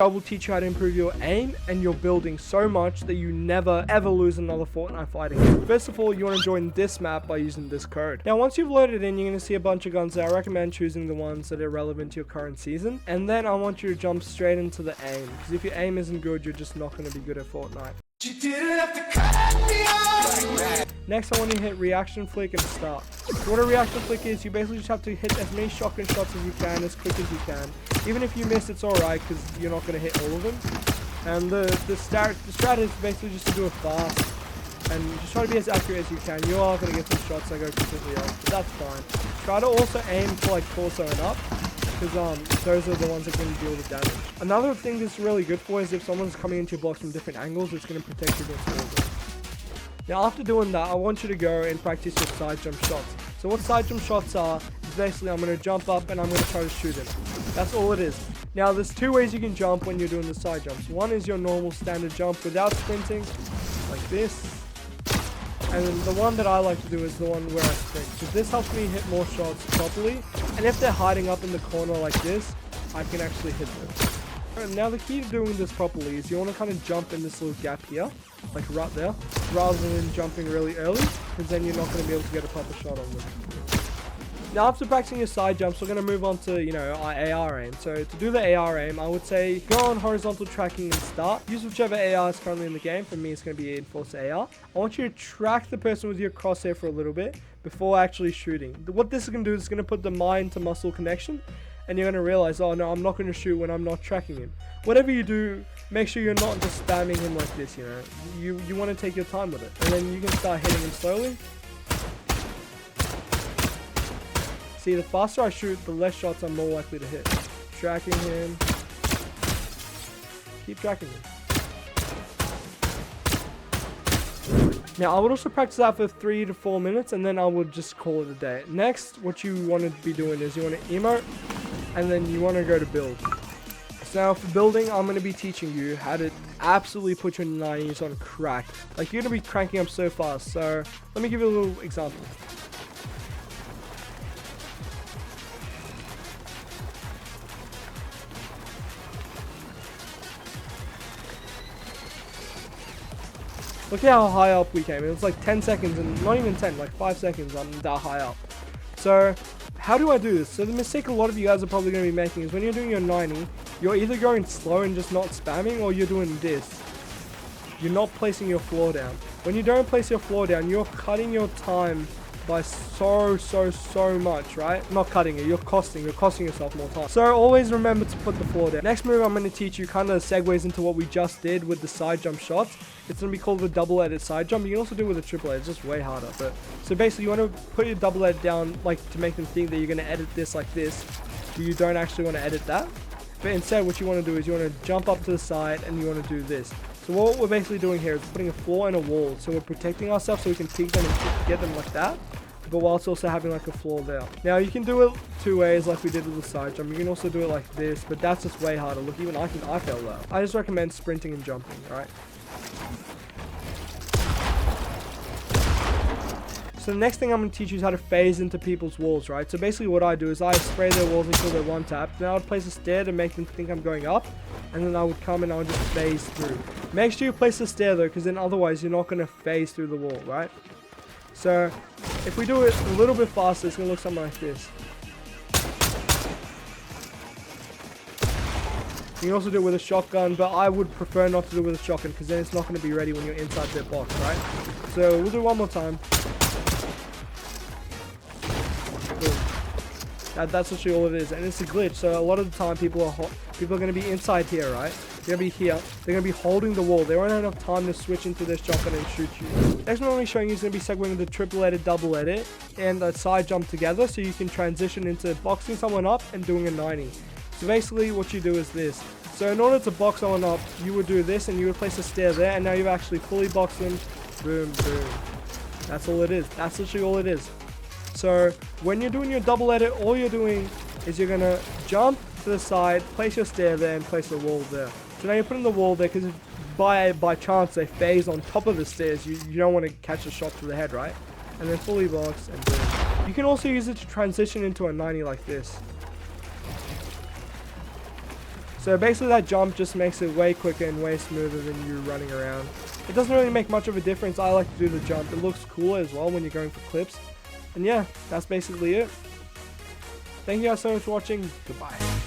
I will teach you how to improve your aim and your building so much that you never ever lose another Fortnite fight again. First of all, you want to join this map by using this code. Now once you've loaded in, you're going to see a bunch of guns there. I recommend choosing the ones that are relevant to your current season. And then I want you to jump straight into the aim, because if your aim isn't good, you're just not going to be good at Fortnite. Next, I want you to hit reaction flick and start. So what a reaction flick is, you basically just have to hit as many shotgun shots as you can, as quick as you can. Even if you miss, it's alright, because you're not going to hit all of them. And the strat is basically just to do it fast, and just try to be as accurate as you can. You are going to get some shots that go completely off, but that's fine. Try to also aim for like torso and up, because those are the ones that can deal the damage. Another thing that's really good for is if someone's coming into your box from different angles, it's going to protect you against all of them. Now after doing that, I want you to go and practice your side jump shots. So what side jump shots are, is basically I'm going to jump up and I'm going to try to shoot him. That's all it is. Now there's two ways you can jump when you're doing the side jumps. One is your normal standard jump without sprinting, like this. And then the one that I like to do is the one where I sprint, because this helps me hit more shots properly. And if they're hiding up in the corner like this, I can actually hit them. And now the key to doing this properly is you want to kind of jump in this little gap here, like right there, rather than jumping really early, because then you're not going to be able to get a proper shot on them. Now after practicing your side jumps, we're going to move on to, our AR aim. So to do the AR aim, I would say go on horizontal tracking and start. Use whichever AR is currently in the game. For me, it's going to be Enforcer AR. I want you to track the person with your crosshair for a little bit before actually shooting. What this is going to do is it's going to put the mind to muscle connection, and you're going to realize, oh no, I'm not going to shoot when I'm not tracking him. Whatever you do, make sure you're not just spamming him like this, You want to take your time with it. And then you can start hitting him slowly. See, the faster I shoot, the less shots I'm more likely to hit. Tracking him. Keep tracking him. Now, I would also practice that for 3 to 4 minutes, and then I would just call it a day. Next, what you want to be doing is you want to emote, and then you want to go to build. So now for building, I'm going to be teaching you how to absolutely put your 90s on crack. Like, you're going to be cranking up so fast. So let me give you a little example. Look at how high up we came. It was like 10 seconds, and not even 10, like 5 seconds I'm that high up. So how do I do this? So the mistake a lot of you guys are probably going to be making is when you're doing your 90, you're either going slow and just not spamming, or you're doing this. You're not placing your floor down. When you don't place your floor down, you're cutting your time by so much, right? Not cutting it, you're costing yourself more time. So always remember to put the floor down. Next move I'm going to teach you kind of segues into what we just did with the side jump shots. It's going to be called the double edit side jump. You can also do it with a triple edit, it's just way harder. But so basically you want to put your double edit down, like, to make them think that you're going to edit this like this, but you don't actually want to edit that. But instead what you want to do is you want to jump up to the side and you want to do this. So what we're basically doing here is putting a floor and a wall. So we're protecting ourselves so we can peek them and get them like that, but whilst also having like a floor there. Now you can do it two ways like we did with the side jump. You can also do it like this, but that's just way harder. Look, even I failed that. I just recommend sprinting and jumping, right? So the next thing I'm going to teach you is how to phase into people's walls, right? So basically what I do is I spray their walls until they're one tapped. Then I would place a stair to make them think I'm going up, and then I would come and I would just phase through. Make sure you place the stair though, because then otherwise you're not going to phase through the wall, right? So if we do it a little bit faster, it's going to look something like this. You can also do it with a shotgun, but I would prefer not to do it with a shotgun, because then it's not going to be ready when you're inside their box, right? So we'll do it one more time. That's actually all it is, and it's a glitch. So a lot of the time people are going to be inside here, right? They're going to be here. They're going to be holding the wall. They won't have enough time to switch into their shotgun and shoot you. Next one I'm going to be showing you is going to be segueing the triple edit, double edit, and a side jump together, so you can transition into boxing someone up and doing a 90. So basically what you do is this. So in order to box someone up, you would do this, and you would place a stair there, and now you've actually fully boxed them. Boom, boom. That's all it is. That's literally all it is. So when you're doing your double edit, all you're doing is you're going to jump to the side, place your stair there, and place the wall there. So now you're putting the wall there, because by chance they phase on top of the stairs, you don't want to catch a shot to the head, right? And then fully box, and boom. You can also use it to transition into a 90 like this. So So basically that jump just makes it way quicker and way smoother than you running around. It doesn't really make much of a difference. I like to do the jump. It looks cooler as well when you're going for clips. And yeah, that's basically it. Thank you guys so much for watching. Goodbye.